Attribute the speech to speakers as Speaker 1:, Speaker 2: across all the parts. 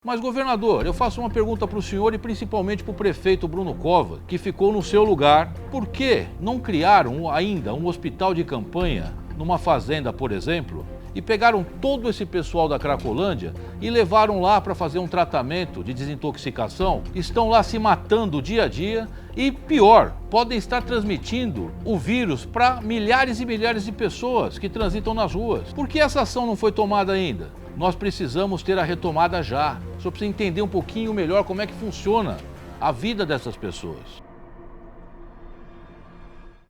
Speaker 1: Mas, governador, eu faço uma pergunta para o senhor e principalmente para o prefeito Bruno Covas, que ficou no seu lugar. Por que não criaram ainda um hospital de campanha numa fazenda, por exemplo, e pegaram todo esse pessoal da Cracolândia e levaram lá para fazer um tratamento de desintoxicação? Estão lá se matando dia a dia e, pior, podem estar transmitindo o vírus para milhares e milhares de pessoas que transitam nas ruas. Por que essa ação não foi tomada ainda? Nós precisamos ter a retomada já. O senhor precisa entender um pouquinho melhor como é que funciona a vida dessas pessoas.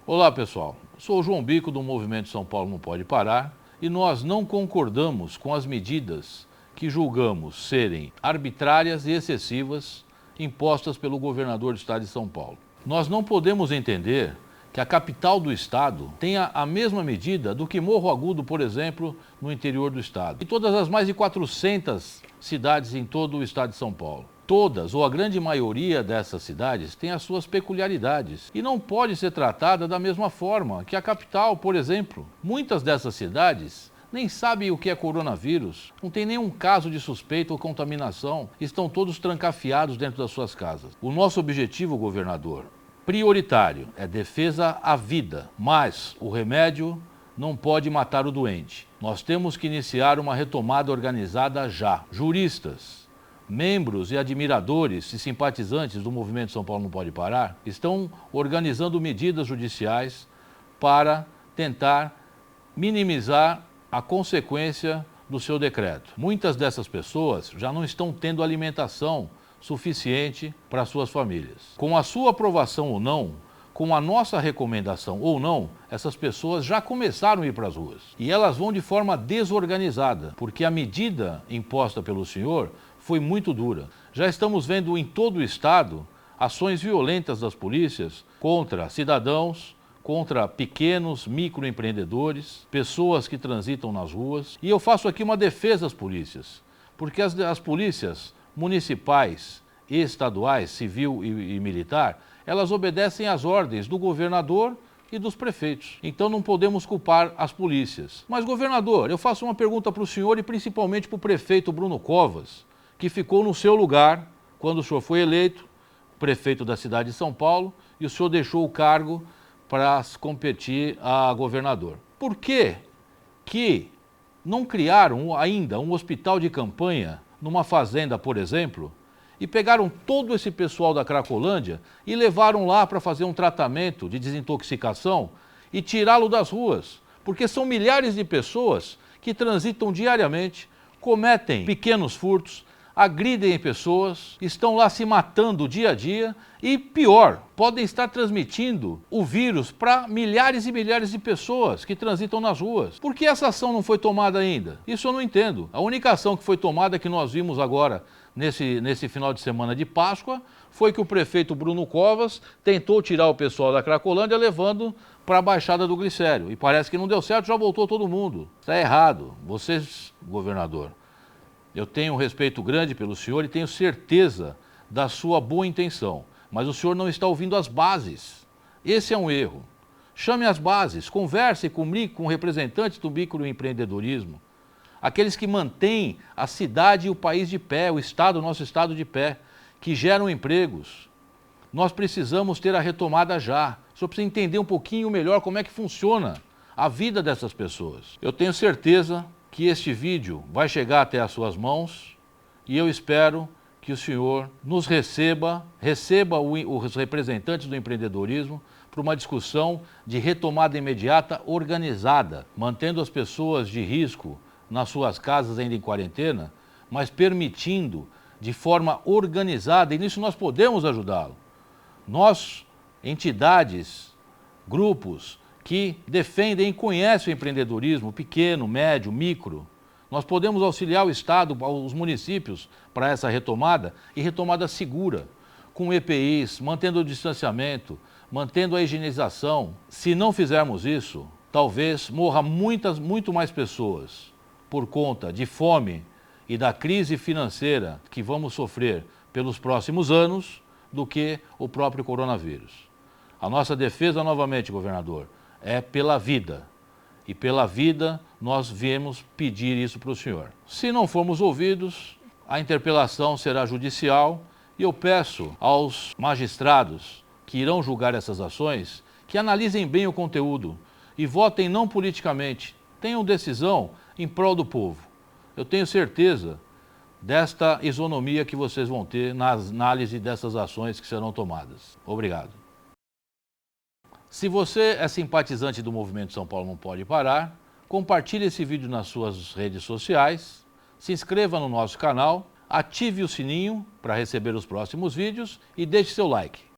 Speaker 1: Olá, pessoal. Sou o João Bico do Movimento São Paulo Não Pode Parar e nós não concordamos com as medidas que julgamos serem arbitrárias e excessivas impostas pelo governador do estado de São Paulo. Nós não podemos entender que a capital do estado tenha a mesma medida do que Morro Agudo, por exemplo, no interior do estado. E todas as mais de 400 cidades em todo o estado de São Paulo. Todas, ou a grande maioria dessas cidades, tem as suas peculiaridades e não pode ser tratada da mesma forma que a capital, por exemplo. Muitas dessas cidades nem sabem o que é coronavírus, não tem nenhum caso de suspeita ou contaminação, estão todos trancafiados dentro das suas casas. O nosso objetivo, governador, prioritário é defesa à vida, mas o remédio não pode matar o doente. Nós temos que iniciar uma retomada organizada já. Juristas, membros e admiradores e simpatizantes do Movimento São Paulo Não Pode Parar estão organizando medidas judiciais para tentar minimizar a consequência do seu decreto. Muitas dessas pessoas já não estão tendo alimentação suficiente para suas famílias. Com a sua aprovação ou não, com a nossa recomendação ou não, essas pessoas já começaram a ir para as ruas. E elas vão de forma desorganizada, porque a medida imposta pelo senhor foi muito dura. Já estamos vendo em todo o estado ações violentas das polícias contra cidadãos, contra pequenos microempreendedores, pessoas que transitam nas ruas. E eu faço aqui uma defesa às polícias, porque as polícias municipais e estaduais, civil e militar, elas obedecem às ordens do governador e dos prefeitos. Então não podemos culpar as polícias. Mas, governador, eu faço uma pergunta para o senhor e principalmente para o prefeito Bruno Covas, que ficou no seu lugar quando o senhor foi eleito prefeito da cidade de São Paulo e o senhor deixou o cargo para competir a governador. Por que não criaram ainda um hospital de campanha numa fazenda, por exemplo, e pegaram todo esse pessoal da Cracolândia e levaram lá para fazer um tratamento de desintoxicação e tirá-lo das ruas? Porque são milhares de pessoas que transitam diariamente, cometem pequenos furtos, agridem pessoas, estão lá se matando dia a dia e, pior, podem estar transmitindo o vírus para milhares e milhares de pessoas que transitam nas ruas. Por que essa ação não foi tomada ainda? Isso eu não entendo. A única ação que foi tomada, que nós vimos agora nesse final de semana de Páscoa, foi que o prefeito Bruno Covas tentou tirar o pessoal da Cracolândia levando para a Baixada do Glicério. E parece que não deu certo, já voltou todo mundo. Está errado. Vocês, governador, eu tenho um respeito grande pelo senhor e tenho certeza da sua boa intenção, mas o senhor não está ouvindo as bases. Esse é um erro. Chame as bases, converse com representantes do microempreendedorismo, aqueles que mantêm a cidade e o país de pé, o estado, nosso estado de pé, que geram empregos. Nós precisamos ter a retomada já. O senhor precisa entender um pouquinho melhor como é que funciona a vida dessas pessoas. Eu tenho certeza que este vídeo vai chegar até as suas mãos e eu espero que o senhor nos receba os representantes do empreendedorismo para uma discussão de retomada imediata organizada, mantendo as pessoas de risco nas suas casas ainda em quarentena, mas permitindo de forma organizada, e nisso nós podemos ajudá-lo. Nós, entidades, grupos que defendem e conhecem o empreendedorismo pequeno, médio, micro. Nós podemos auxiliar o Estado, os municípios para essa retomada e retomada segura, com EPIs, mantendo o distanciamento, mantendo a higienização. Se não fizermos isso, talvez morra muito mais pessoas por conta de fome e da crise financeira que vamos sofrer pelos próximos anos do que o próprio coronavírus. A nossa defesa, novamente, governador, é pela vida. E pela vida nós viemos pedir isso para o senhor. Se não formos ouvidos, a interpelação será judicial e eu peço aos magistrados que irão julgar essas ações que analisem bem o conteúdo e votem não politicamente, tenham decisão em prol do povo. Eu tenho certeza desta isonomia que vocês vão ter na análise dessas ações que serão tomadas. Obrigado. Se você é simpatizante do Movimento São Paulo Não Pode Parar, compartilhe esse vídeo nas suas redes sociais, se inscreva no nosso canal, ative o sininho para receber os próximos vídeos e deixe seu like.